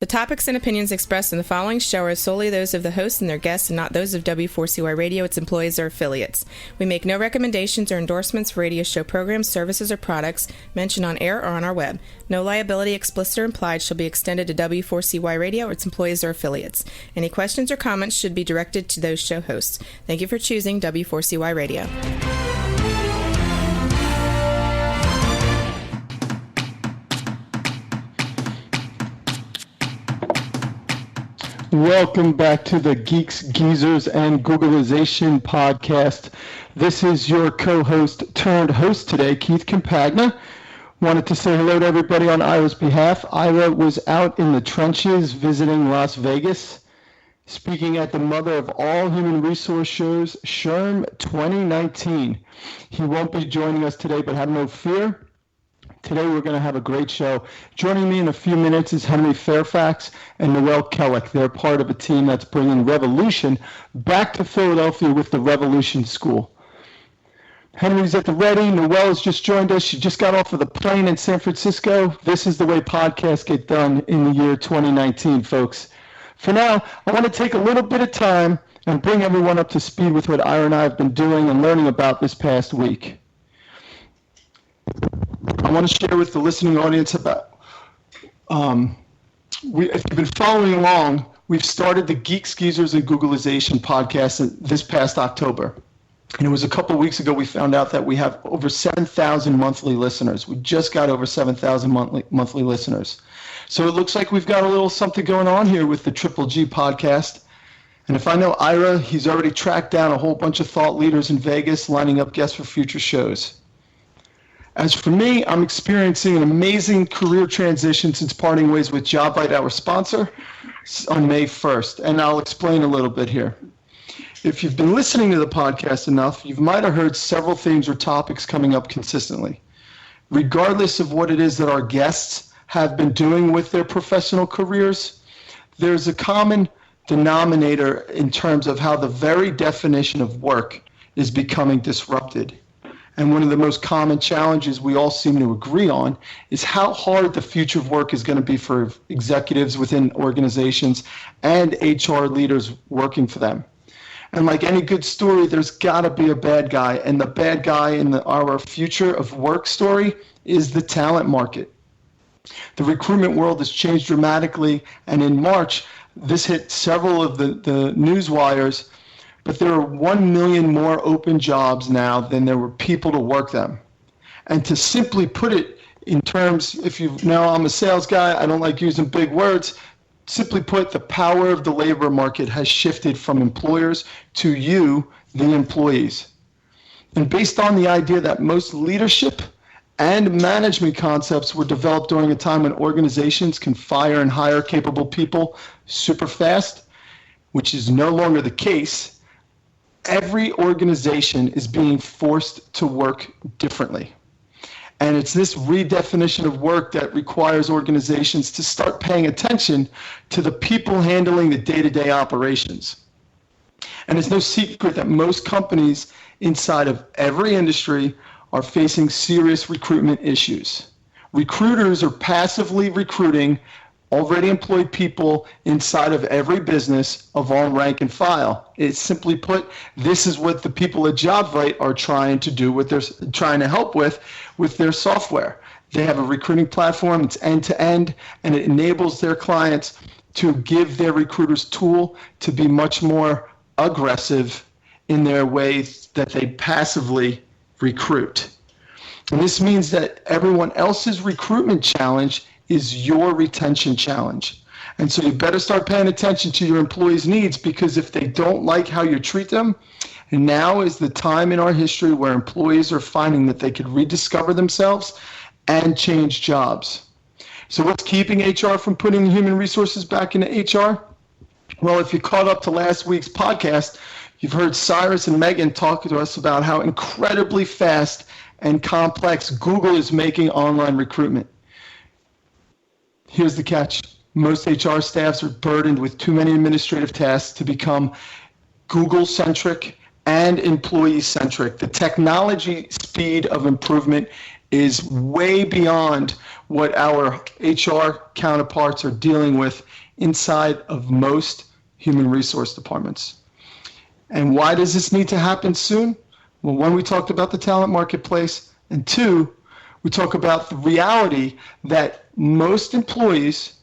The topics and opinions expressed in the following show are solely those of the host and their guests and not those of W4CY Radio, its employees, or affiliates. We make no recommendations or endorsements for radio show programs, services, or products mentioned on air or on our web. No liability, explicit or implied, shall be extended to W4CY Radio or its employees or affiliates. Any questions or comments should be directed to those show hosts. Thank you for choosing W4CY Radio. Welcome back to the Geeks, Geezers, and Googlization podcast. This is your co-host turned host today, Keith Campagna. Wanted to say hello to everybody on Ira's behalf. Ira was out in the trenches visiting Las Vegas, speaking at the mother of all human resource shows, SHRM 2019. He won't be joining us today, but have no fear. Today we're going to have a great show. Joining me in a few minutes is Henry Fairfax and Noelle Kellich. They're part of a team that's bringing Revolution back to Philadelphia with the Revolution School. Henry's at the ready. Noelle has just joined us. She just got off of the plane in San Francisco. This is the way podcasts get done in the year 2019, folks. For now, I want to take a little bit of time and bring everyone up to speed with what Ira and I have been doing and learning about this past week. I want to share with the listening audience about, if you've been following along, we've started the Geeks, Geezers, and Googlization podcast this past October. And it was a couple of weeks ago we found out that we have over 7,000 monthly listeners. We just got over 7,000 monthly listeners. So it looks like we've got a little something going on here with the Triple G podcast. And if I know Ira, he's already tracked down a whole bunch of thought leaders in Vegas, lining up guests for future shows. As for me, I'm experiencing an amazing career transition since parting ways with JobVite, our sponsor, on May 1st, and I'll explain a little bit here. If you've been listening to the podcast enough, you might have heard several themes or topics coming up consistently. Regardless of what it is that our guests have been doing with their professional careers, there's a common denominator in terms of how the very definition of work is becoming disrupted. And one of the most common challenges we all seem to agree on is how hard the future of work is going to be for executives within organizations and HR leaders working for them. And like any good story, there's got to be a bad guy. And the bad guy in our future of work story is the talent market. The recruitment world has changed dramatically. And in March, this hit several of the news wires. But there are 1 million more open jobs now than there were people to work them. And to simply put it in terms, if you know I'm a sales guy, I don't like using big words. Simply put, the power of the labor market has shifted from employers to you, the employees. And based on the idea that most leadership and management concepts were developed during a time when organizations can fire and hire capable people super fast, which is no longer the case, every organization is being forced to work differently. And it's this redefinition of work that requires organizations to start paying attention to the people handling the day-to-day operations. And it's no secret that most companies inside of every industry are facing serious recruitment issues. Recruiters are passively recruiting already employed people inside of every business of all rank and file. It's simply put, this is what the people at JobVite are trying to do, what they're trying to help with their software. They have a recruiting platform, it's end-to-end, and it enables their clients to give their recruiters tool to be much more aggressive in their ways that they passively recruit. And this means that everyone else's recruitment challenge is your retention challenge. And so you better start paying attention to your employees' needs, because if they don't like how you treat them, now is the time in our history where employees are finding that they could rediscover themselves and change jobs. So what's keeping HR from putting human resources back into HR? Well, if you caught up to last week's podcast, you've heard Cyrus and Megan talk to us about how incredibly fast and complex Google is making online recruitment. Here's the catch. Most HR staffs are burdened with too many administrative tasks to become Google-centric and employee-centric. The technology speed of improvement is way beyond what our HR counterparts are dealing with inside of most human resource departments. And why does this need to happen soon? Well, one, we talked about the talent marketplace, and two, we talk about the reality that most employees,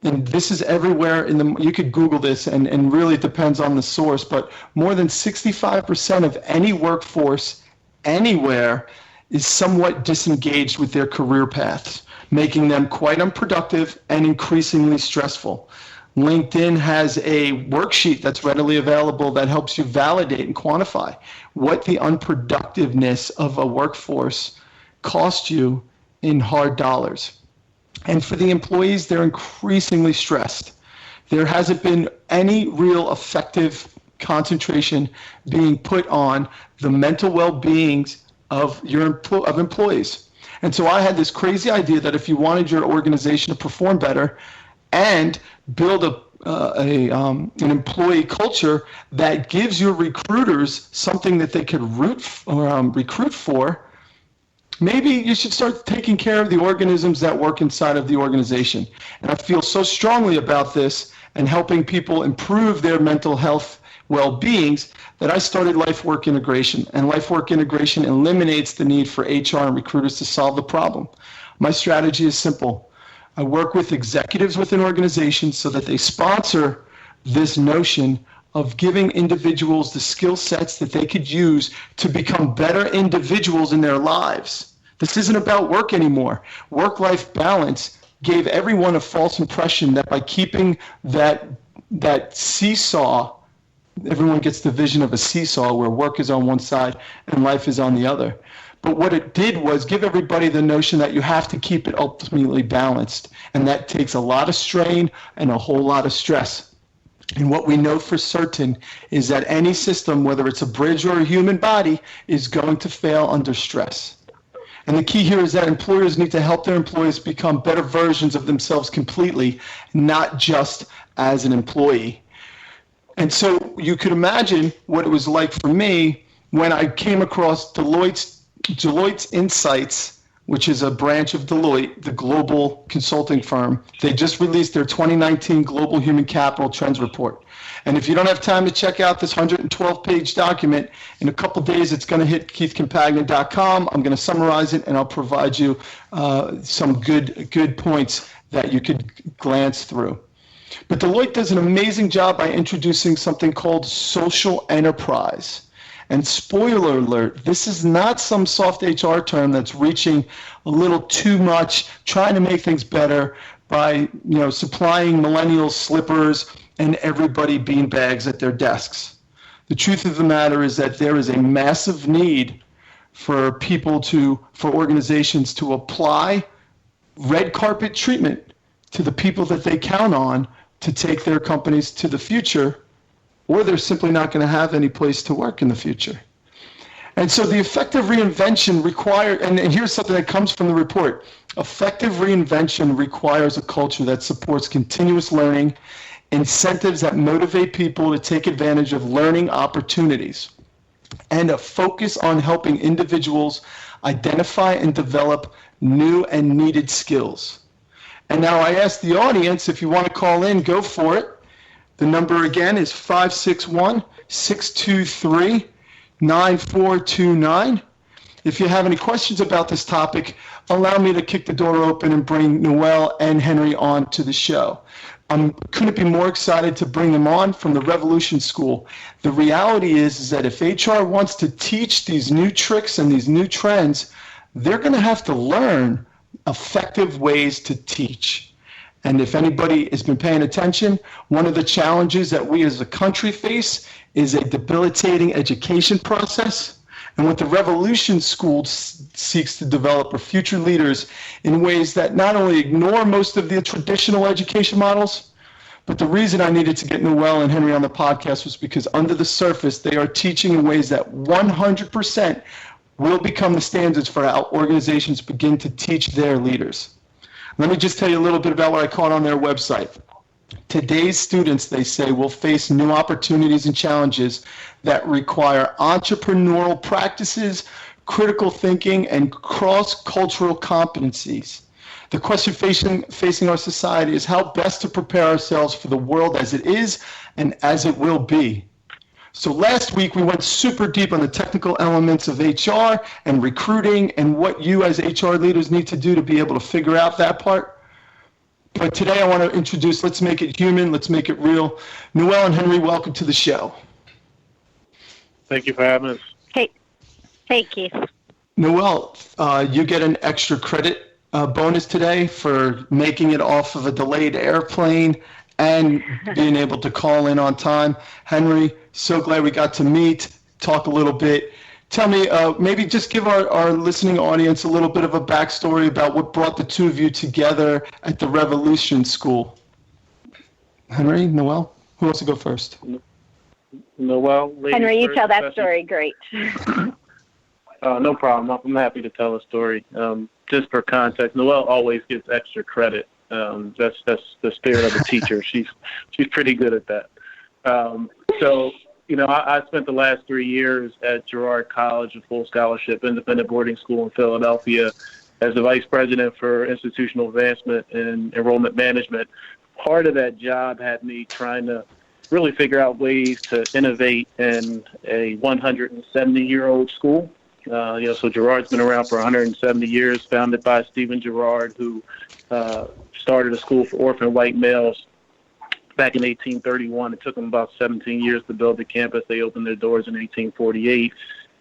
and this is everywhere you could Google this, and really it depends on the source, but more than 65% of any workforce anywhere is somewhat disengaged with their career paths, making them quite unproductive and increasingly stressful. LinkedIn has a worksheet that's readily available that helps you validate and quantify what the unproductiveness of a workforce costs you in hard dollars. And for the employees, they're increasingly stressed. There hasn't been any real effective concentration being put on the mental well-beings of employees. And so I had this crazy idea that if you wanted your organization to perform better and build an employee culture that gives your recruiters something that they could recruit for, maybe you should start taking care of the organisms that work inside of the organization. And I feel so strongly about this and helping people improve their mental health well-beings that I started Life-Work Integration. And Life-Work Integration eliminates the need for HR and recruiters to solve the problem. My strategy is simple. I work with executives within organizations so that they sponsor this notion of giving individuals the skill sets that they could use to become better individuals in their lives. This isn't about work anymore. Work-life balance gave everyone a false impression that by keeping that seesaw, everyone gets the vision of a seesaw where work is on one side and life is on the other. But what it did was give everybody the notion that you have to keep it ultimately balanced. And that takes a lot of strain and a whole lot of stress. And what we know for certain is that any system, whether it's a bridge or a human body, is going to fail under stress. And the key here is that employers need to help their employees become better versions of themselves completely, not just as an employee. And so you could imagine what it was like for me when I came across Deloitte's Insights, which is a branch of Deloitte, the global consulting firm. They just released their 2019 Global Human Capital Trends Report. And if you don't have time to check out this 112-page document, in a couple days it's going to hit keithcompagnon.com. I'm going to summarize it, and I'll provide you some good points that you could glance through. But Deloitte does an amazing job by introducing something called social enterprise. And spoiler alert, this is not some soft HR term that's reaching a little too much, trying to make things better by supplying millennials slippers and everybody beanbags at their desks. The truth of the matter is that there is a massive need for organizations to apply red carpet treatment to the people that they count on to take their companies to the future, or they're simply not going to have any place to work in the future. And so the effective reinvention and here's something that comes from the report, effective reinvention requires a culture that supports continuous learning, incentives that motivate people to take advantage of learning opportunities, and a focus on helping individuals identify and develop new and needed skills. And now I ask the audience, if you want to call in, go for it. The number again is 561-623-9429. If you have any questions about this topic, allow me to kick the door open and bring Noelle and Henry on to the show. I couldn't be more excited to bring them on from the Revolution School. The reality is that if HR wants to teach these new tricks and these new trends, they're going to have to learn effective ways to teach. And if anybody has been paying attention, one of the challenges that we as a country face is a debilitating education process. And what the Revolution School seeks to develop are future leaders in ways that not only ignore most of the traditional education models, but the reason I needed to get Noelle and Henry on the podcast was because under the surface, they are teaching in ways that 100% will become the standards for how organizations begin to teach their leaders. Let me just tell you a little bit about what I caught on their website. Today's students, they say, will face new opportunities and challenges that require entrepreneurial practices critical thinking, and cross-cultural competencies. The question facing our society is how best to prepare ourselves for the world as it is and as it will be. So last week we went super deep on the technical elements of HR and recruiting and what you as HR leaders need to do to be able to figure out that part. But today I want to introduce, let's make it human, let's make it real. Noelle and Henry, welcome to the show. Thank you for having us. Hey, Keith. Noelle, you get an extra credit bonus today for making it off of a delayed airplane and being able to call in on time. Henry, so glad we got to meet, talk a little bit. Tell me, maybe just give our listening audience a little bit of a backstory about what brought the two of you together at the Revolution School. Henry, Noelle, who wants to go first? Noelle, Henry, you tell that story. Great. No problem. I'm happy to tell a story. Just for context, Noelle always gets extra credit. That's the spirit of a teacher. She's pretty good at that. So, I spent the last 3 years at Girard College, a full scholarship independent boarding school in Philadelphia, as the vice president for institutional advancement and enrollment management. Part of that job had me trying to really figure out ways to innovate in a 170-year-old school. So Girard's been around for 170 years, founded by Stephen Girard, who started a school for orphan white males back in 1831. It took them about 17 years to build the campus. They opened their doors in 1848.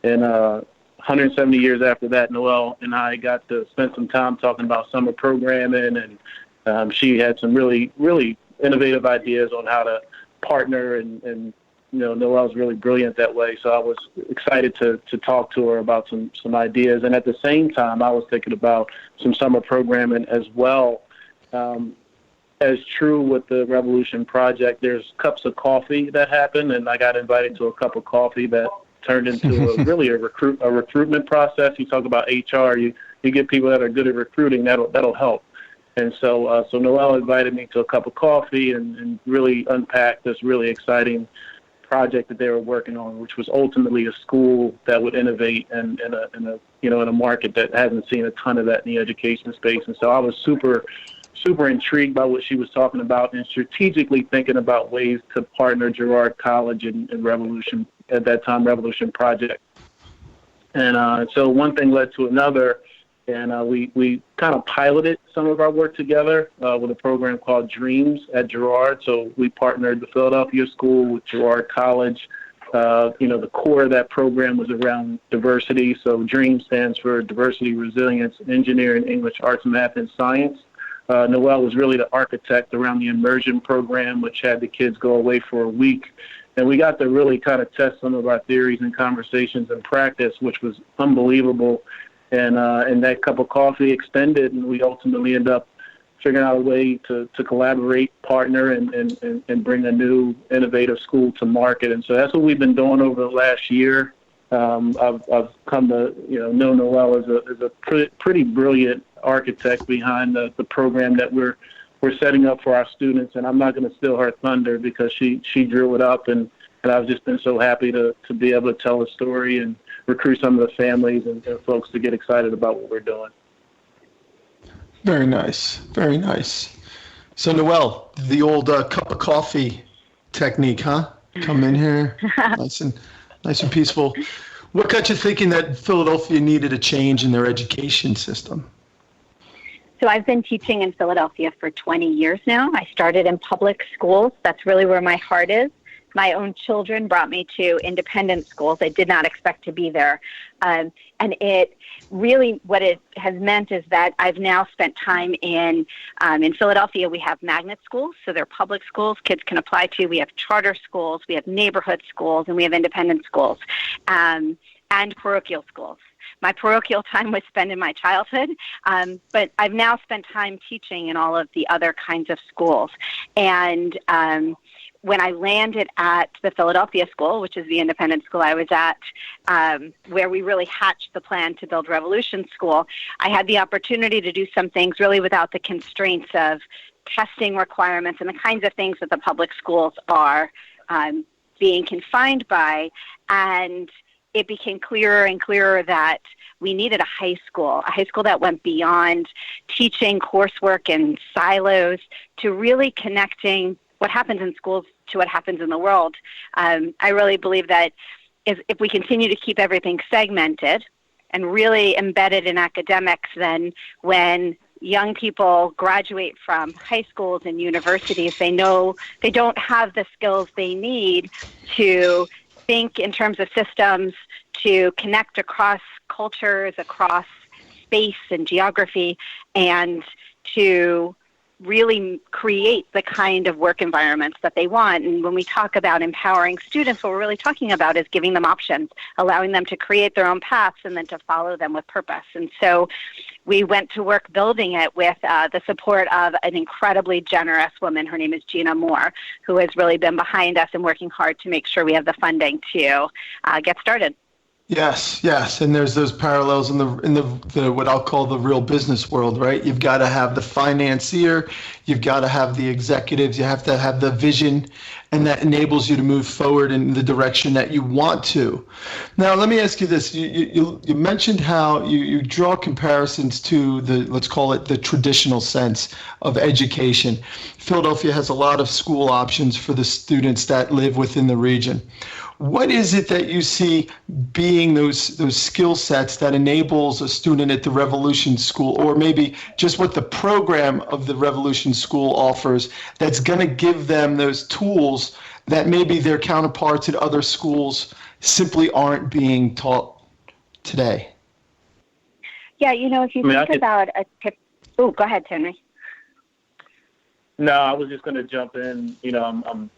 And 170 years after that, Noelle and I got to spend some time talking about summer programming, and she had some really, really innovative ideas on how to partner, and Noelle's really brilliant that way. So I was excited to talk to her about some ideas. And at the same time, I was thinking about some summer programming as well. As true with the Revolution Project, there's cups of coffee that happen, and I got invited to a cup of coffee that turned into a recruitment process. You talk about HR, you get people that are good at recruiting, that'll help. And so Noelle invited me to a cup of coffee and really unpacked this really exciting project that they were working on, which was ultimately a school that would innovate in a market that hasn't seen a ton of that in the education space. And so I was super intrigued by what she was talking about and strategically thinking about ways to partner Girard College and Revolution, at that time, Revolution Project. And so one thing led to another, and we kind of piloted some of our work together with a program called Dreams at Girard. So we partnered the Philadelphia School with Girard College. The core of that program was around diversity. So Dreams stands for Diversity, Resilience, Engineering, English, Arts, Math, and Science. Noelle was really the architect around the immersion program, which had the kids go away for a week. And we got to really kind of test some of our theories and conversations in practice, which was unbelievable. And that cup of coffee extended, and we ultimately ended up figuring out a way to collaborate, partner, and bring a new innovative school to market. And so that's what we've been doing over the last year. I've come to know Noelle as a pretty brilliant architect behind the program that we're setting up for our students, and I'm not going to steal her thunder because she drew it up, and I've just been so happy to be able to tell a story and recruit some of the families and folks to get excited about what we're doing. Very nice, very nice. So Noelle, the old cup of coffee technique, huh? Come in here, nice and peaceful. What got you thinking that Philadelphia needed a change in their education system? So I've been teaching in Philadelphia for 20 years now. I started in public schools. That's really where my heart is. My own children brought me to independent schools. I did not expect to be there. And it really, what it has meant is that I've now spent time in Philadelphia. We have magnet schools, so they're public schools kids can apply to. We have charter schools, we have neighborhood schools, and we have independent schools, and parochial schools. My parochial time was spent in my childhood, but I've now spent time teaching in all of the other kinds of schools. And when I landed at the Philadelphia School, which is the independent school I was at, where we really hatched the plan to build Revolution School, I had the opportunity to do some things really without the constraints of testing requirements and the kinds of things that the public schools are being confined by. And it became clearer and clearer that we needed a high school that went beyond teaching coursework in silos to really connecting what happens in schools to what happens in the world. I really believe that if we continue to keep everything segmented and really embedded in academics, then when young people graduate from high schools and universities, they know they don't have the skills they need to think in terms of systems, to connect across cultures, across space and geography, and to really create the kind of work environments that they want. And when we talk about empowering students, what we're really talking about is giving them options, allowing them to create their own paths and then to follow them with purpose. And so we went to work building it with the support of an incredibly generous woman. Her name is Gina Moore, who has really been behind us and working hard to make sure we have the funding to get started. Yes, and there's those parallels in the what I'll call the real business world, right? You've got to have the financier, you've got to have the executives, you have to have the vision, and that enables you to move forward in the direction that you want to. Now, let me ask you this: you mentioned how you draw comparisons to let's call it the traditional sense of education. Philadelphia has a lot of school options for the students that live within the region. What is it that you see being those skill sets that enables a student at the Revolution School, or maybe just what the program of the Revolution School offers, that's going to give them those tools that maybe their counterparts at other schools simply aren't being taught today? Yeah, if you think about a tip. Oh, go ahead, Henry. No, I was just going to jump in. I'm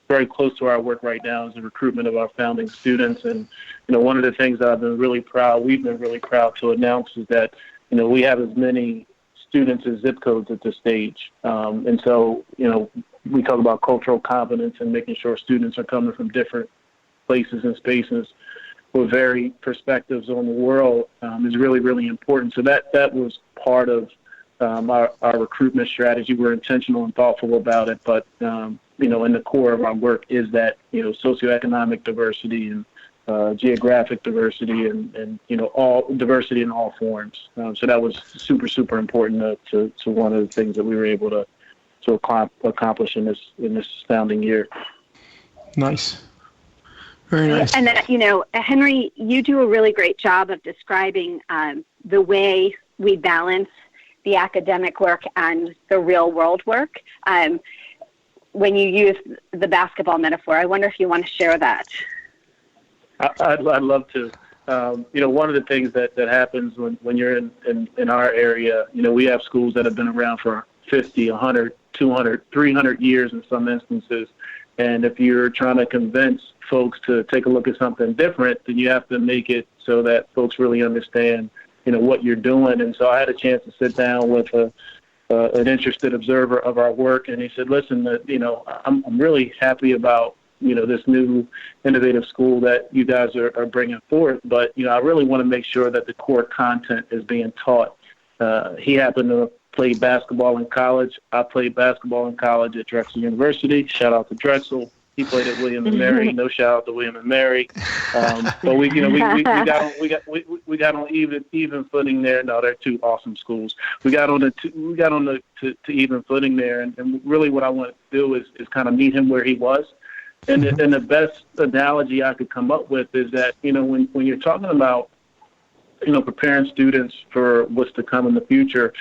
very close to our work right now is the recruitment of our founding students. And, one of the things that we've been really proud to announce is that, we have as many students as zip codes at this stage. And so, we talk about cultural competence and making sure students are coming from different places and spaces with varied perspectives on the world is really, really important. So that was part of our recruitment strategy. We're intentional and thoughtful about it, but in the core of our work is that socioeconomic diversity and geographic diversity and all diversity in all forms. So that was super, super important to one of the things that we were able to accomplish in this astounding year. Nice. Very nice. And Henry, you do a really great job of describing the way we balance the academic work and the real world work. When you use the basketball metaphor, I wonder if you want to share that. I'd love to. One of the things that happens when you're in our area, we have schools that have been around for 50, 100, 200, 300 years in some instances. And if you're trying to convince folks to take a look at something different, then you have to make it so that folks really understand, what you're doing. And so I had a chance to sit down with an interested observer of our work, and he said, listen, I'm really happy about, this new innovative school that you guys are bringing forth, but, I really want to make sure that the core content is being taught. He happened to play basketball in college. I played basketball in college at Drexel University. Shout out to Drexel. He played at William and Mary. No shout out to William and Mary. But we got on even footing there. No, they're two awesome schools. We got on to even footing there, and really what I wanted to do is kind of meet him where he was. And the best analogy I could come up with is that when you're talking about preparing students for what's to come in the future.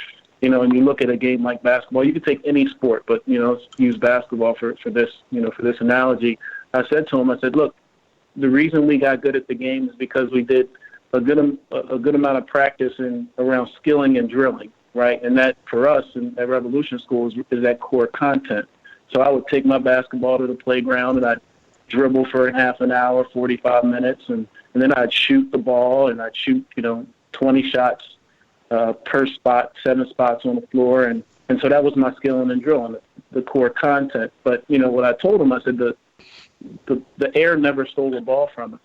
And you look at a game like basketball, you could take any sport, but, let's use basketball for this analogy. I said to him, look, the reason we got good at the game is because we did a good amount of practice around skilling and drilling, right? And that for us at Revolution School is that core content. So I would take my basketball to the playground and I'd dribble for half an hour, 45 minutes, and then I'd shoot the ball and I'd shoot, 20 shots per spot, 7 spots on the floor. And so that was my skilling and drilling, the core content. But, what I told him, I said the air never stole the ball from us.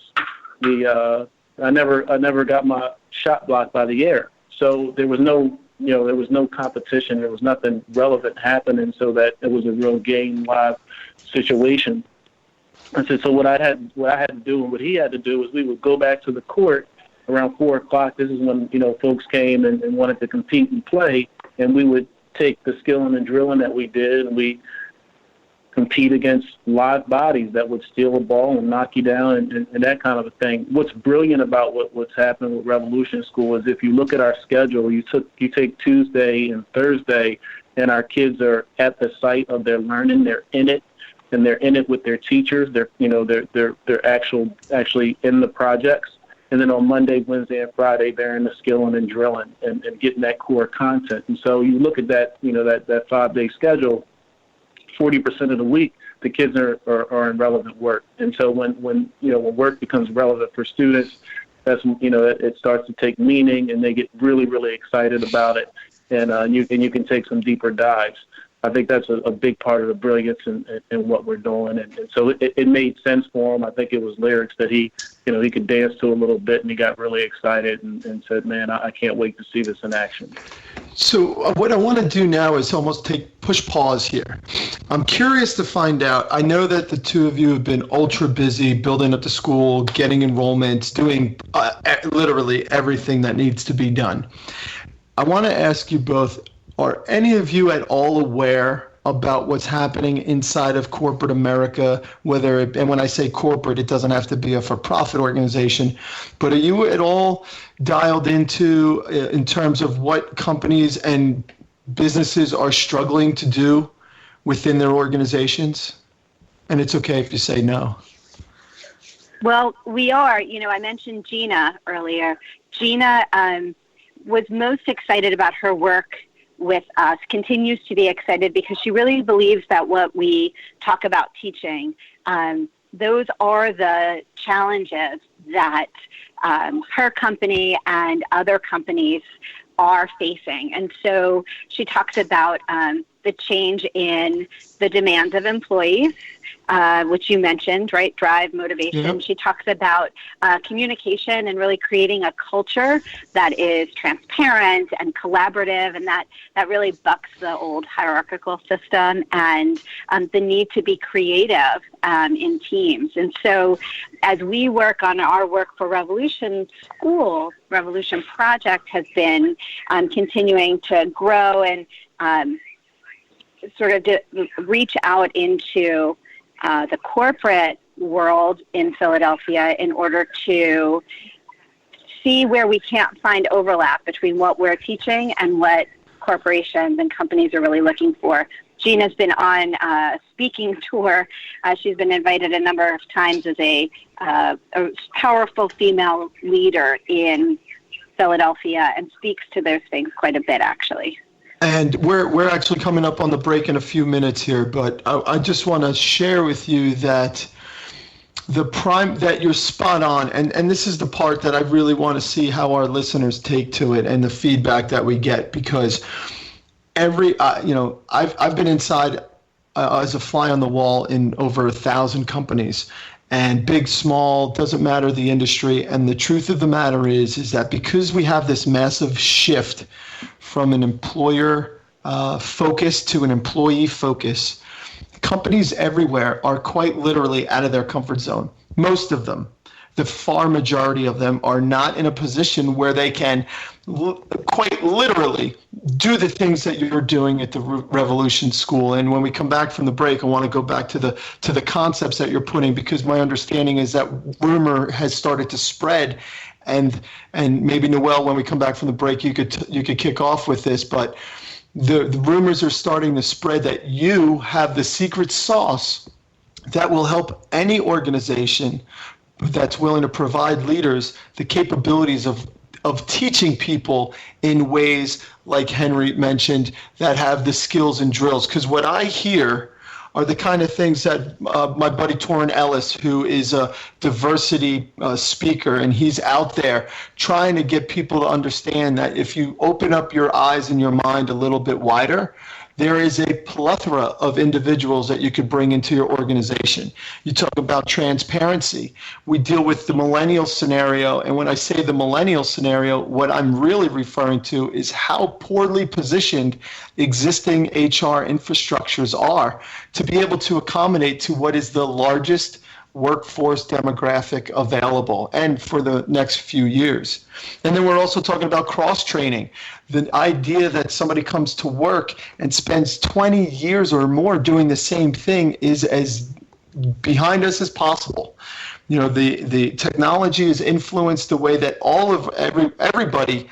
I never got my shot blocked by the air. So there was no competition. There was nothing relevant happening, so that it was a real game live situation. I said, so what I had to do and what he had to do was we would go back to the court around 4 o'clock. This is when, folks came and wanted to compete and play, and we would take the skilling and drilling that we did, and we compete against live bodies that would steal a ball and knock you down and that kind of a thing. What's brilliant about what's happened with Revolution School is if you look at our schedule, you take Tuesday and Thursday, and our kids are at the site of their learning. They're in it, and they're in it with their teachers. They're actually in the projects. And then on Monday, Wednesday, and Friday, they're in the skilling and drilling and getting that core content. And so you look at that, that 5-day schedule, 40% of the week, the kids are in relevant work. And so when work becomes relevant for students, that's when, it starts to take meaning, and they get really, really excited about it. And you can take some deeper dives. I think that's a big part of the brilliance in what we're doing. And so it made sense for him. I think it was lyrics that he could dance to a little bit, and he got really excited and said, man, I can't wait to see this in action. So what I want to do now is almost push pause here. I'm curious to find out, I know that the two of you have been ultra busy building up the school, getting enrollments, doing literally everything that needs to be done. I want to ask you both, are any of you at all aware about what's happening inside of corporate America, and when I say corporate, it doesn't have to be a for-profit organization, but are you at all dialed into in terms of what companies and businesses are struggling to do within their organizations? And it's okay if you say no. Well, we are. I mentioned Gina earlier. Gina was most excited about her work with us, continues to be excited because she really believes that what we talk about teaching, those are the challenges that her company and other companies are facing. And so she talks about the change in the demands of employees, which you mentioned, right? Drive, motivation. Yep. She talks about communication and really creating a culture that is transparent and collaborative, and that really bucks the old hierarchical system, and the need to be creative in teams. And so as we work on our work for Revolution School, Revolution Project has been continuing to grow and sort of reach out into the corporate world in Philadelphia in order to see where we can't find overlap between what we're teaching and what corporations and companies are really looking for. Gina's been on a speaking tour. She's been invited a number of times as a powerful female leader in Philadelphia and speaks to those things quite a bit, actually. And we're actually coming up on the break in a few minutes here, but I just want to share with you that that you're spot on, and this is the part that I really want to see how our listeners take to it and the feedback that we get, because I've been inside as a fly on the wall in over 1,000 companies, and big, small, doesn't matter the industry. And the truth of the matter is that because we have this massive shift from an employer focus to an employee focus, companies everywhere are quite literally out of their comfort zone. Most of them, the far majority of them, are not in a position where they can quite literally do the things that you're doing at the Revolution School. And when we come back from the break, I want to go back to the concepts that you're putting, because my understanding is that rumor has started to spread. And maybe, Noelle, when we come back from the break, you could kick off with this, but the rumors are starting to spread that you have the secret sauce that will help any organization that's willing to provide leaders the capabilities of teaching people in ways, like Henry mentioned, that have the skills and drills. Because what I hear are the kind of things that my buddy Torrin Ellis, who is a diversity speaker, and he's out there trying to get people to understand that if you open up your eyes and your mind a little bit wider, there is a plethora of individuals that you could bring into your organization. You talk about transparency. We deal with the millennial scenario, and when I say the millennial scenario, what I'm really referring to is how poorly positioned existing HR infrastructures are to be able to accommodate to what is the largest workforce demographic available and for the next few years. And then we're also talking about cross-training. The idea that somebody comes to work and spends 20 years or more doing the same thing is as behind us as possible. You know, the technology has influenced the way that everybody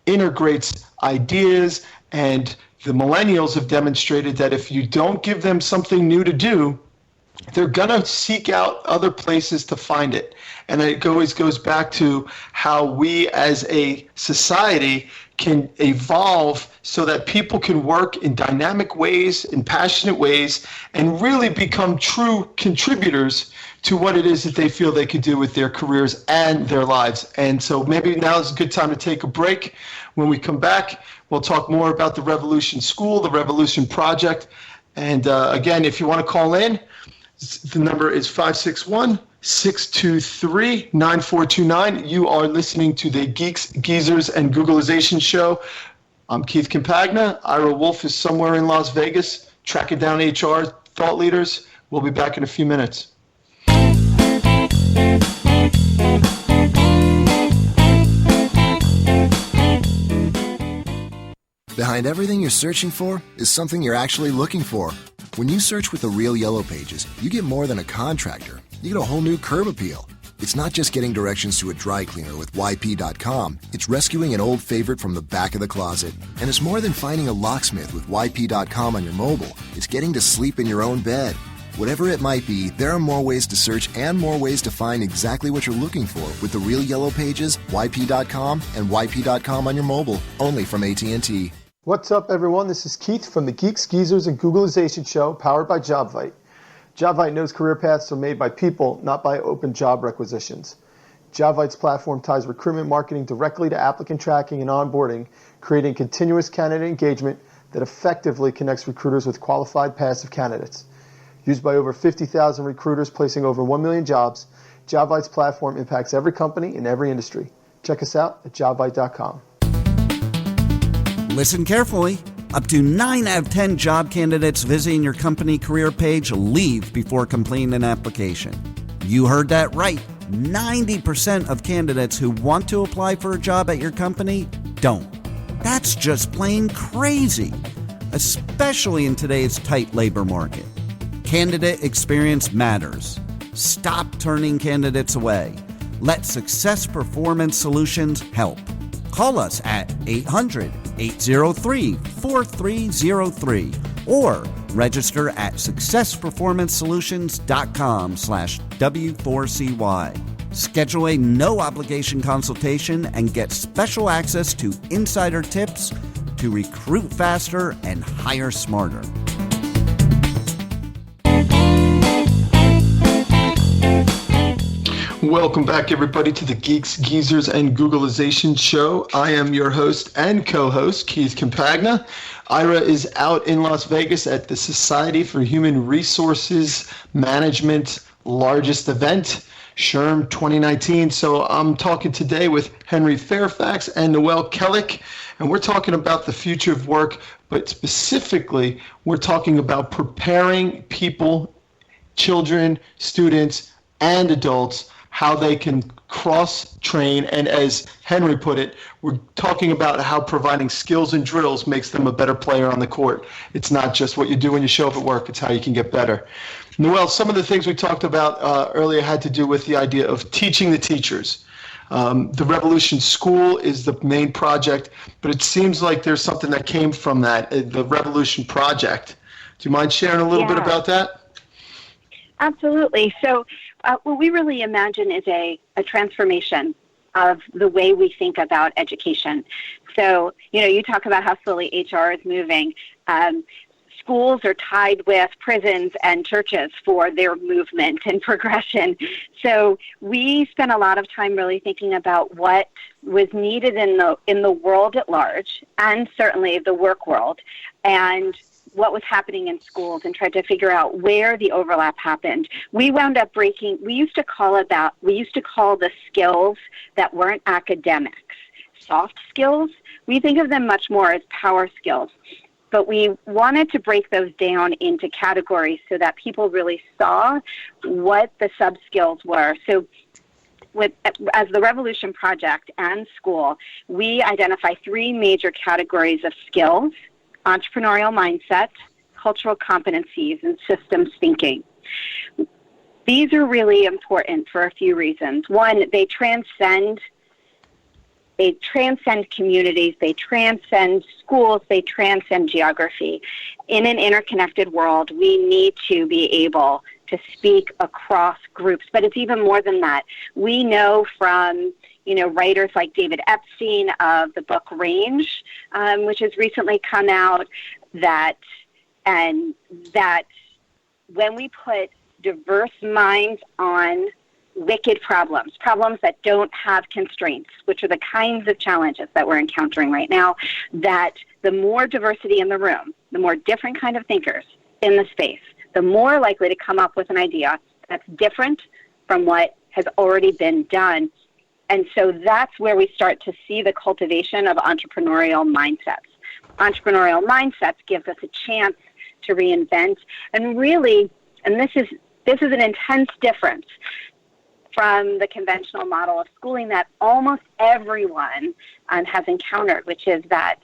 integrates ideas, and the millennials have demonstrated that if you don't give them something new to do, they're going to seek out other places to find it. And it always goes back to how we as a society can evolve so that people can work in dynamic ways, in passionate ways, and really become true contributors to what it is that they feel they could do with their careers and their lives. And so maybe now is a good time to take a break. When we come back, we'll talk more about the Revolution School, the Revolution Project. And again, if you want to call in, the number is 561-623-9429. You are listening to the Geeks, Geezers, and Googlization show. I'm Keith Campagna. Ira Wolf is somewhere in Las Vegas, tracking down HR thought leaders. We'll be back in a few minutes. Behind everything you're searching for is something you're actually looking for. When you search with the real Yellow Pages, you get more than a contractor. You get a whole new curb appeal. It's not just getting directions to a dry cleaner with YP.com. It's rescuing an old favorite from the back of the closet. And it's more than finding a locksmith with YP.com on your mobile. It's getting to sleep in your own bed. Whatever it might be, there are more ways to search and more ways to find exactly what you're looking for with the real Yellow Pages, YP.com, and YP.com on your mobile, only from AT&T. What's up, everyone? This is Keith from the Geeks, Geezers, and Googlization show, powered by JobVite. JobVite knows career paths are made by people, not by open job requisitions. JobVite's platform ties recruitment marketing directly to applicant tracking and onboarding, creating continuous candidate engagement that effectively connects recruiters with qualified passive candidates. Used by over 50,000 recruiters placing over 1 million jobs, JobVite's platform impacts every company in every industry. Check us out at jobvite.com. Listen carefully. Up to 9 out of 10 job candidates visiting your company career page leave before completing an application. You heard that right. 90% of candidates who want to apply for a job at your company don't. That's just plain crazy, especially in today's tight labor market. Candidate experience matters. Stop turning candidates away. Let Success Performance Solutions help. Call us at 800-803-4303 or register at successperformancesolutions.com/W4CY. Schedule a no-obligation consultation and get special access to insider tips to recruit faster and hire smarter. Welcome back, everybody, to the Geeks, Geezers, and Googlization show. I am your host and co-host, Keith Campagna. Ira is out in Las Vegas at the Society for Human Resources Management largest event, SHRM 2019. So I'm talking today with Henry Fairfax and Noelle Kellich, and we're talking about the future of work, but specifically, we're talking about preparing people, children, students, and adults, how they can cross-train, and as Henry put it, we're talking about how providing skills and drills makes them a better player on the court. It's not just what you do when you show up at work, it's how you can get better. Noelle, some of the things we talked about earlier had to do with the idea of teaching the teachers. The Revolution School is the main project, but it seems like there's something that came from that, the Revolution Project. Do you mind sharing a little bit about that? Absolutely. So what we really imagine is a transformation of the way we think about education. So, you talk about how slowly HR is moving. Schools are tied with prisons and churches for their movement and progression. So we spent a lot of time really thinking about what was needed in the world at large, and certainly the work world, and what was happening in schools and tried to figure out where the overlap happened, we wound up breaking, we used to call the skills that weren't academics soft skills. We think of them much more as power skills. But we wanted to break those down into categories so that people really saw what the sub-skills were. So as the Revolution Project and school, we identify 3 major categories of skills: entrepreneurial mindset, cultural competencies, and systems thinking. These are really important for a few reasons. One, they transcend communities, they transcend schools, they transcend geography. In an interconnected world, we need to be able to speak across groups, but it's even more than that. We know from writers like David Epstein of the book Range, which has recently come out, that when we put diverse minds on wicked problems that don't have constraints, which are the kinds of challenges that we're encountering right now, that the more diversity in the room, the more different kind of thinkers in the space, the more likely to come up with an idea that's different from what has already been done. And so that's where we start to see the cultivation of entrepreneurial mindsets. Entrepreneurial mindsets gives us a chance to reinvent, and really, and this is an intense difference from the conventional model of schooling that almost everyone has encountered, which is that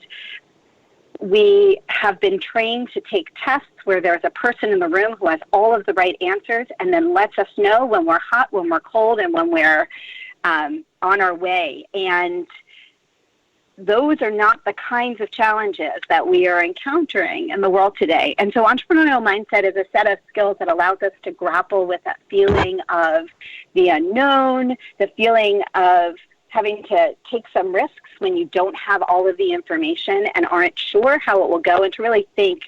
we have been trained to take tests where there's a person in the room who has all of the right answers and then lets us know when we're hot, when we're cold, and when we're on our way. And those are not the kinds of challenges that we are encountering in the world today. And so entrepreneurial mindset is a set of skills that allows us to grapple with that feeling of the unknown, the feeling of having to take some risks when you don't have all of the information and aren't sure how it will go, and to really think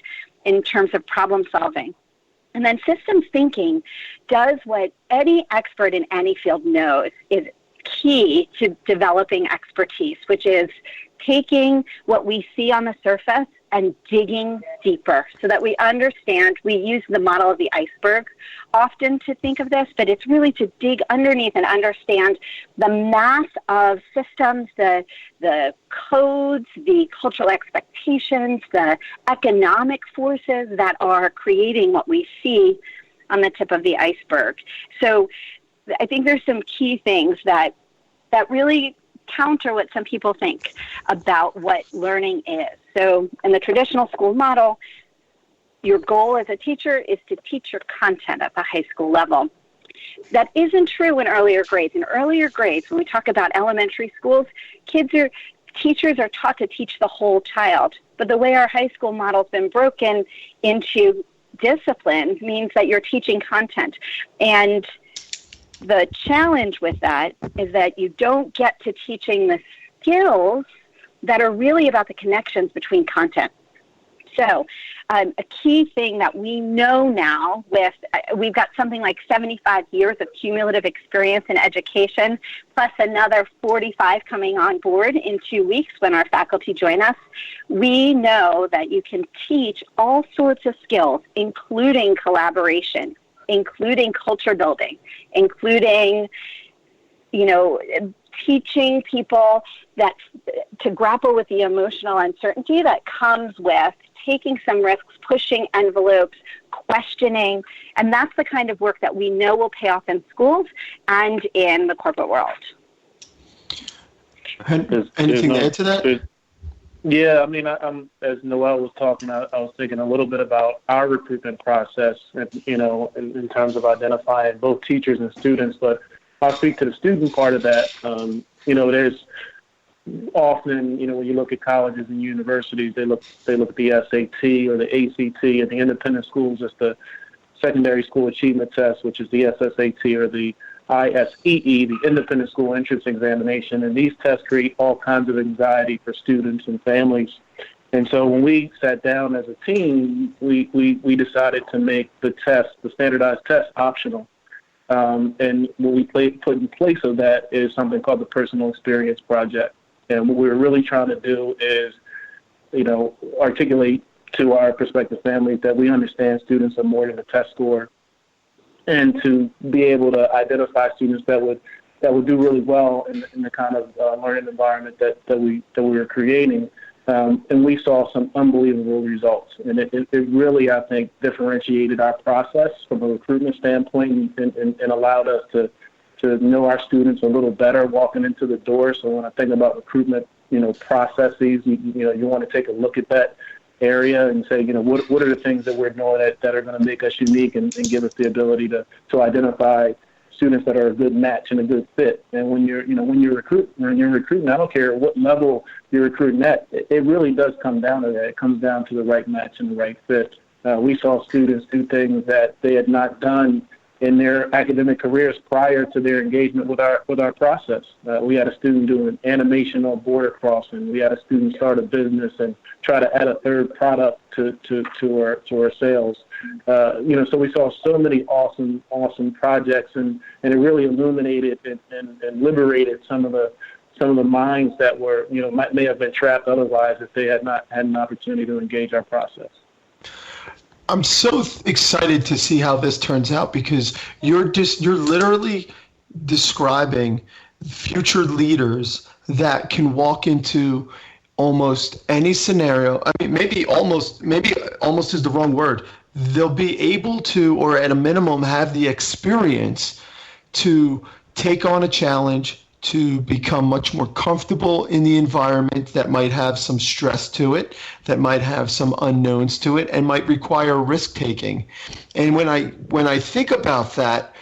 in terms of problem solving. And then systems thinking does what any expert in any field knows is key to developing expertise, which is taking what we see on the surface and digging deeper so that we understand. We use the model of the iceberg often to think of this, but it's really to dig underneath and understand the mass of systems, the codes, the cultural expectations, the economic forces that are creating what we see on the tip of the iceberg. So I think there's some key things that really counter what some people think about what learning is. So in the traditional school model, your goal as a teacher is to teach your content at the high school level. That isn't true in earlier grades. In earlier grades, when we talk about elementary schools, teachers are taught to teach the whole child. But the way our high school model's been broken into discipline means that you're teaching content. And the challenge with that is that you don't get to teaching the skills that are really about the connections between content. So a key thing that we know now we've got something like 75 years of cumulative experience in education, plus another 45 coming on board in 2 weeks when our faculty join us. We know that you can teach all sorts of skills, including collaboration, including culture building, including, teaching people that to grapple with the emotional uncertainty that comes with taking some risks, pushing envelopes, questioning, and that's the kind of work that we know will pay off in schools and in the corporate world. Anything to add to that? Yeah, I mean, as Noelle was talking, I was thinking a little bit about our recruitment process, in terms of identifying both teachers and students. But I'll speak to the student part of that. There's often, when you look at colleges and universities, they look at the SAT or the ACT, and the independent schools is the secondary school achievement test, which is the SSAT or the ISEE, the Independent School Entrance Examination, and these tests create all kinds of anxiety for students and families. And so when we sat down as a team, we decided to make the standardized test, optional. And what we put in place of that is something called the Personal Experience Project. And what we're really trying to do is, articulate to our prospective families that we understand students are more than a test score, and to be able to identify students that would do really well in the kind of learning environment that we were creating. And we saw some unbelievable results. And it really, I think, differentiated our process from a recruitment standpoint and allowed us to know our students a little better walking into the door. So when I think about recruitment, processes, you want to take a look at that area and say, what are the things that we're doing that are going to make us unique and give us the ability to identify students that are a good match and a good fit. And when you're recruiting, I don't care what level you're recruiting at, it really does come down to that. It comes down to the right match and the right fit. We saw students do things that they had not done in their academic careers prior to their engagement with our process. We had a student do an animation on border crossing. We had a student start a business and try to add a third product to our sales. So we saw so many awesome projects, and it really illuminated and liberated some of the minds that were may have been trapped otherwise if they had not had an opportunity to engage our process. I'm so excited to see how this turns out, because you're literally describing future leaders that can walk into almost any scenario. I mean, maybe almost is the wrong word. They'll be able to, or at a minimum, have the experience to take on a challenge, to become much more comfortable in the environment that might have some stress to it, that might have some unknowns to it, and might require risk taking. And when I think about that,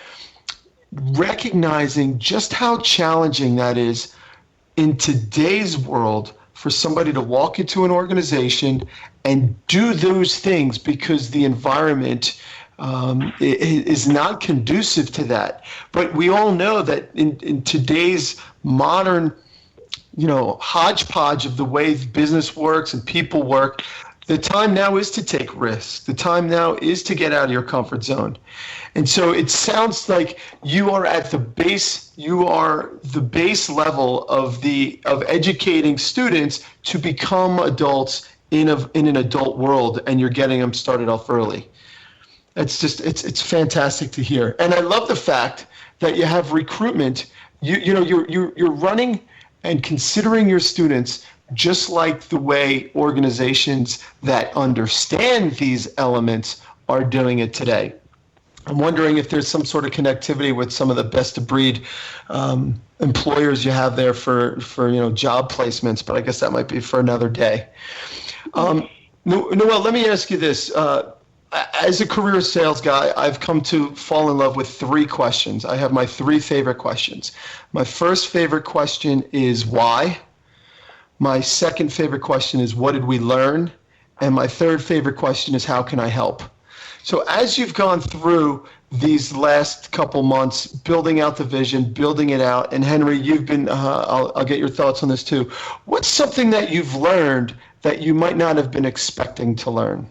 recognizing just how challenging that is in today's world for somebody to walk into an organization and do those things because the environment is not conducive to that. But we all know that in today's modern, hodgepodge of the way business works and people work, the time now is to take risks. The time now is to get out of your comfort zone. And so it sounds like you are at the base. You are the base level of educating students to become adults in an adult world, and you're getting them started off early. It's fantastic to hear. And I love the fact that you have recruitment. You're running and considering your students just like the way organizations that understand these elements are doing it today. I'm wondering if there's some sort of connectivity with some of the best of breed employers you have there for job placements, but I guess that might be for another day. Noelle, let me ask you this. As a career sales guy, I've come to fall in love with 3 questions. I have my 3 favorite questions. My first favorite question is why? My second favorite question is what did we learn? And my third favorite question is how can I help? So as you've gone through these last couple months, building out the vision, building it out, and Henry, you've been, I'll get your thoughts on this too. What's something that you've learned that you might not have been expecting to learn?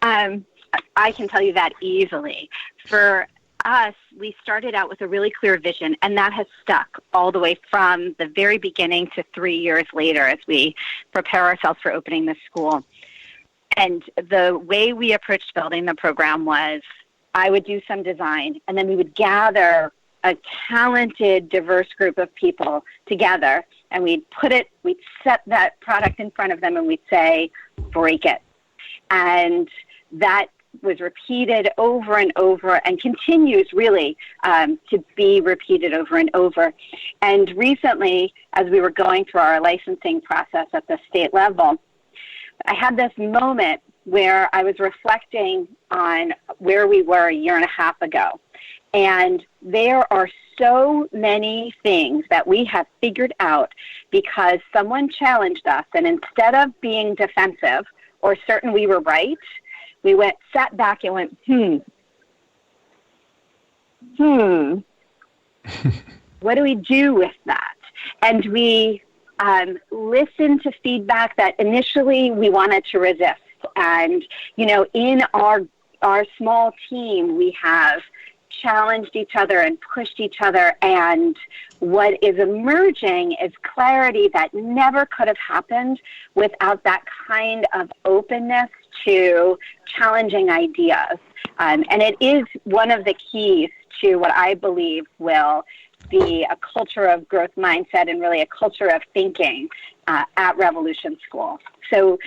I can tell you that easily. For us, we started out with a really clear vision, and that has stuck all the way from the very beginning to 3 years later as we prepare ourselves for opening the school. And the way we approached building the program was I would do some design, and then we would gather a talented, diverse group of people together, and we'd set that product in front of them, and we'd say, break it. And that was repeated over and over and continues really to be repeated over and over. And recently, as we were going through our licensing process at the state level, I had this moment where I was reflecting on where we were a year and a half ago. And there are so many things that we have figured out because someone challenged us. And instead of being defensive or certain we were right, we sat back and went, what do we do with that? And we listened to feedback that initially we wanted to resist. And, in our small team, we have challenged each other and pushed each other. And what is emerging is clarity that never could have happened without that kind of openness to challenging ideas. And it is one of the keys to what I believe will be a culture of growth mindset and really a culture of thinking at Revolution School. So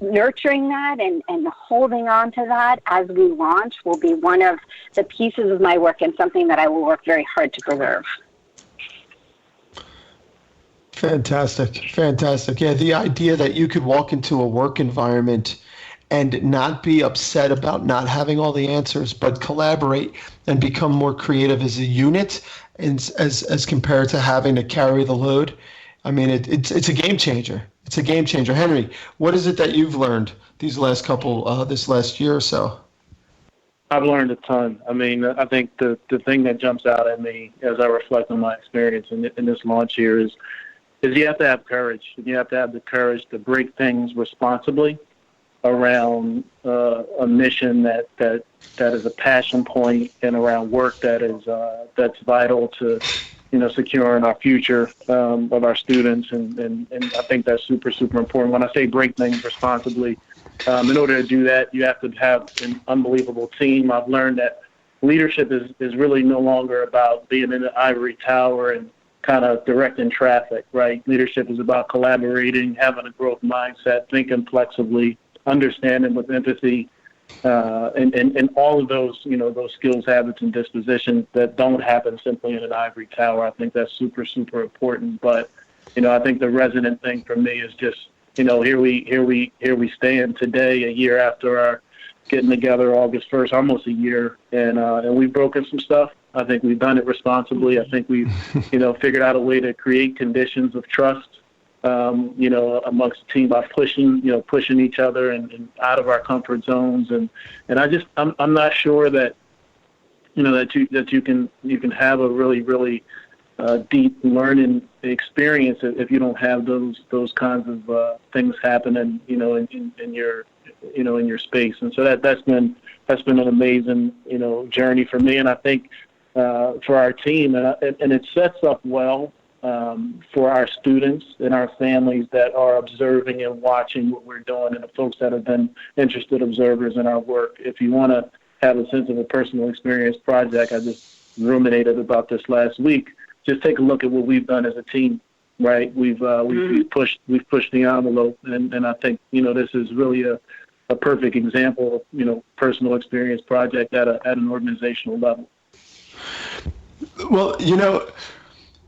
nurturing that and holding on to that as we launch will be one of the pieces of my work and something that I will work very hard to preserve. Fantastic. Fantastic. Yeah, the idea that you could walk into a work environment and not be upset about not having all the answers, but collaborate and become more creative as a unit, and as compared to having to carry the load. I mean, it's a game changer. It's a game changer. Henry, what is it that you've learned this last year or so? I've learned a ton. I mean, I think the thing that jumps out at me as I reflect on my experience in this launch here is you have to have courage. You have to have the courage to break things responsibly around a mission that is a passion point, and around work that's vital to securing our future of our students, and I think that's super, super important. When I say break things responsibly, in order to do that, you have to have an unbelievable team. I've learned that leadership is really no longer about being in the ivory tower and kind of directing traffic, right? Leadership is about collaborating, having a growth mindset, thinking flexibly, understanding with empathy, and all of those, those skills, habits, and dispositions that don't happen simply in an ivory tower. I think that's super, super important. But, I think the resonant thing for me is just, here we stand today, a year after our getting together August 1st, almost a year, and we've broken some stuff. I think we've done it responsibly. I think we've, figured out a way to create conditions of trust, amongst the team by pushing each other and out of our comfort zones. And I'm not sure that, that you can have a really, really deep learning experience if you don't have those kinds of things happen in your space. And so that's been an amazing, journey for me. And I think, for our team, and it sets up well for our students and our families that are observing and watching what we're doing, and the folks that have been interested observers in our work. If you want to have a sense of a personal experience project, I just ruminated about this last week. Just take a look at what we've done as a team, right? We've pushed the envelope, and I think this is really a perfect example of personal experience project at an organizational level. Well,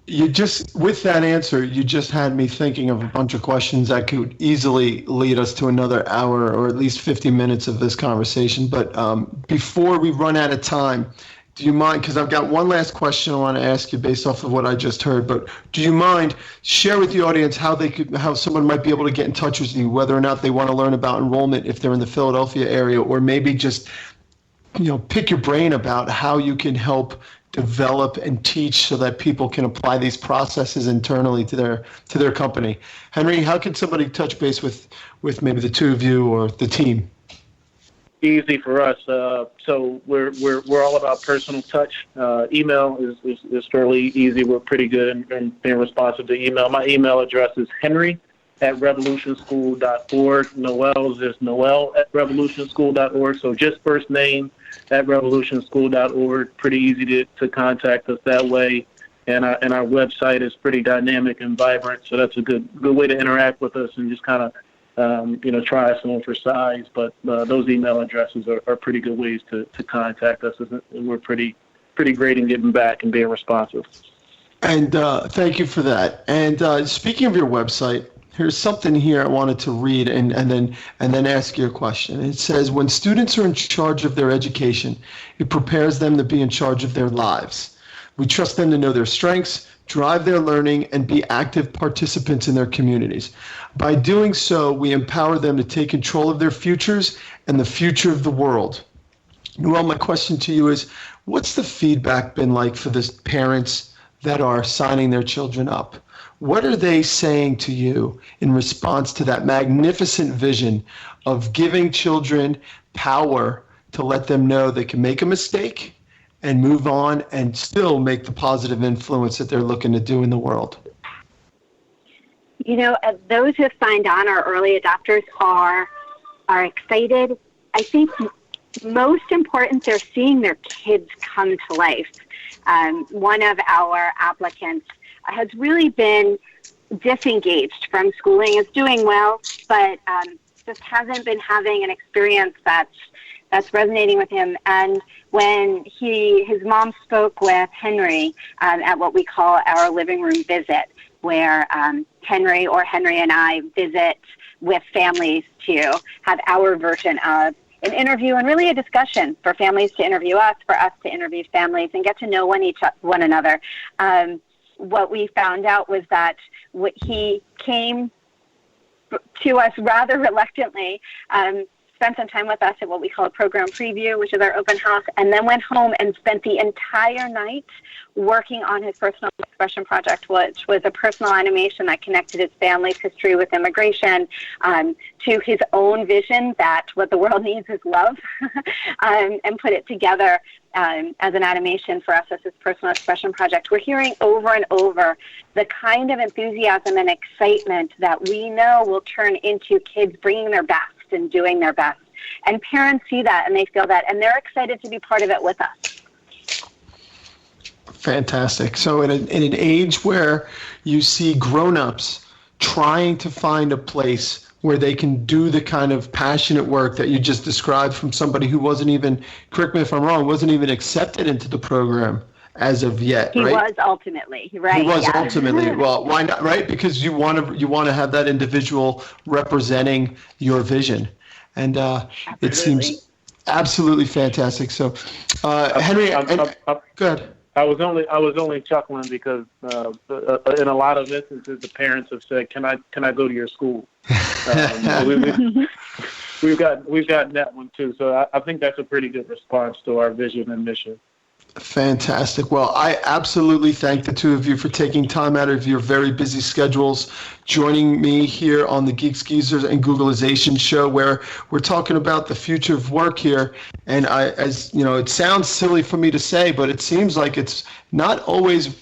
you just, with that answer, you just had me thinking of a bunch of questions that could easily lead us to another hour or at least 50 minutes of this conversation. But before we run out of time, do you mind, because I've got one last question I want to ask you based off of what I just heard, but do you mind share with the audience how someone might be able to get in touch with you, whether or not they want to learn about enrollment if they're in the Philadelphia area, or maybe just pick your brain about how you can help develop and teach so that people can apply these processes internally to their company. Henry, how can somebody touch base with maybe the two of you or the team? Easy for us. So we're all about personal touch. Email is fairly easy. We're pretty good in being responsive to email. My email address is henry@revolutionschool.org. Noelle's is noelle@revolutionschool.org. So just first name @revolutionschool.org. Pretty easy to contact us that way. And our website is pretty dynamic and vibrant. So that's a good way to interact with us and just kind of try us on for size. But those email addresses are pretty good ways to contact us. We're pretty great in getting back and being responsive. And thank you for that. And speaking of your website, here's something here I wanted to read and then ask you a question. It says, when students are in charge of their education, it prepares them to be in charge of their lives. We trust them to know their strengths, drive their learning, and be active participants in their communities. By doing so, we empower them to take control of their futures and the future of the world. Noelle, my question to you is, what's the feedback been like for the parents that are signing their children up? What are they saying to you in response to that magnificent vision of giving children power to let them know they can make a mistake and move on and still make the positive influence that they're looking to do in the world? You know, those who have signed on, our early adopters, are excited. I think most important, they're seeing their kids come to life. One of our applicants has really been disengaged from schooling, is doing well, but just hasn't been having an experience that's resonating with him. And when his mom spoke with Henry at what we call our living room visit, where Henry and I visit with families to have our version of an interview and really a discussion for families to interview us, for us to interview families and get to know one another. What we found out was that he came to us rather reluctantly, spent some time with us at what we call a program preview, which is our open house, and then went home and spent the entire night working on his personal expression project, which was a personal animation that connected his family's history with immigration to his own vision that what the world needs is love, and put it together as an animation for us as his personal expression project. We're hearing over and over the kind of enthusiasm and excitement that we know will turn into kids bringing their best and doing their best. And parents see that and they feel that, and they're excited to be part of it with us. Fantastic. So in an age where you see grown-ups trying to find a place where they can do the kind of passionate work that you just described from somebody who wasn't even, correct me if I'm wrong, wasn't even accepted into the program as of yet, He right? was ultimately, right? He was yeah. ultimately. Well, why not, right? Because you want to have that individual representing your vision, and it seems absolutely fantastic. So, Henry, go ahead. I was only chuckling because in a lot of instances the parents have said, "Can I go to your school?" We've gotten that one too. So I think that's a pretty good response to our vision and mission. Fantastic. Well, I absolutely thank the two of you for taking time out of your very busy schedules, joining me here on the Geeks, Geezers, and Googleization show, where we're talking about the future of work here. And as you know, it sounds silly for me to say, but it seems like it's not always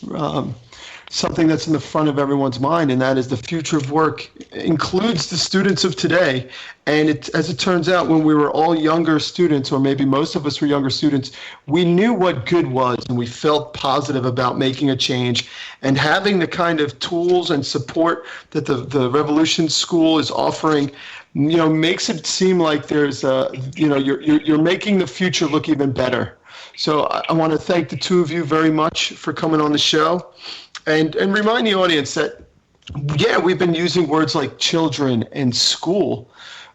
something that's in the front of everyone's mind, and that is the future of work includes the students of today. And as it turns out, when we were all younger students, or maybe most of us were younger students, we knew what good was, and we felt positive about making a change. And having the kind of tools and support that the Revolution School is offering, makes it seem like there's you're making the future look even better. So I want to thank the two of you very much for coming on the show. And remind the audience that, we've been using words like children and school,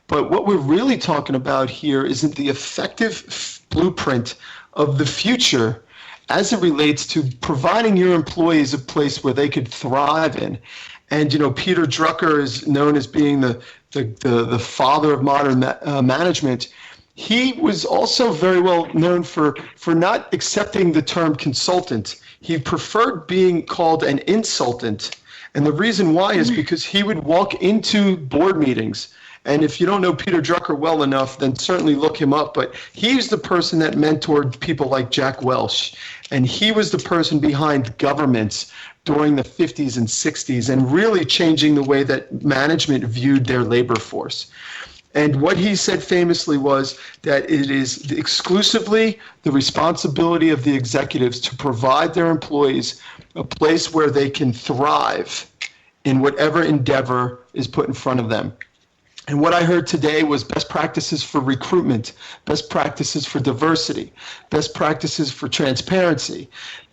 but what we're really talking about here isn't the effective blueprint of the future as it relates to providing your employees a place where they could thrive in. And, Peter Drucker is known as being the father of modern management. He was also very well known for not accepting the term consultant. He preferred being called an insultant. And the reason why is because he would walk into board meetings. And if you don't know Peter Drucker well enough, then certainly look him up. But he's the person that mentored people like Jack Welch. And he was the person behind governments during the 50s and 60s and really changing the way that management viewed their labor force. And what he said famously was that it is exclusively the responsibility of the executives to provide their employees a place where they can thrive in whatever endeavor is put in front of them. And what I heard today was best practices for recruitment, best practices for diversity, best practices for transparency,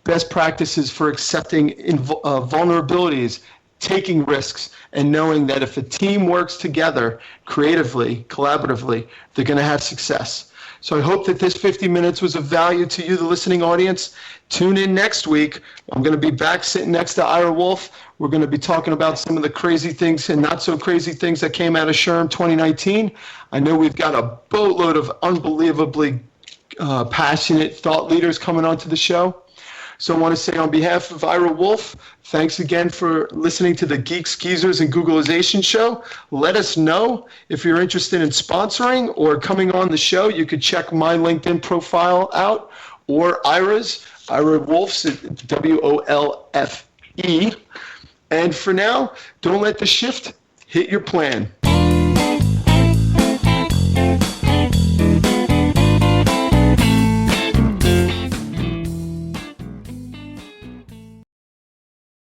best practices for accepting vulnerabilities, taking risks, and knowing that if a team works together creatively, collaboratively, they're going to have success. So I hope that this 50 minutes was of value to you, the listening audience. Tune in next week. I'm going to be back sitting next to Ira Wolf. We're going to be talking about some of the crazy things and not so crazy things that came out of SHRM 2019. I know we've got a boatload of unbelievably passionate thought leaders coming onto the show. So I want to say on behalf of Ira Wolf, thanks again for listening to the Geeks, Geezers, and Googleization show. Let us know if you're interested in sponsoring or coming on the show. You could check my LinkedIn profile out, or IRAs, Ira Wolf's at WOLFE. And for now, don't let the shift hit your plan.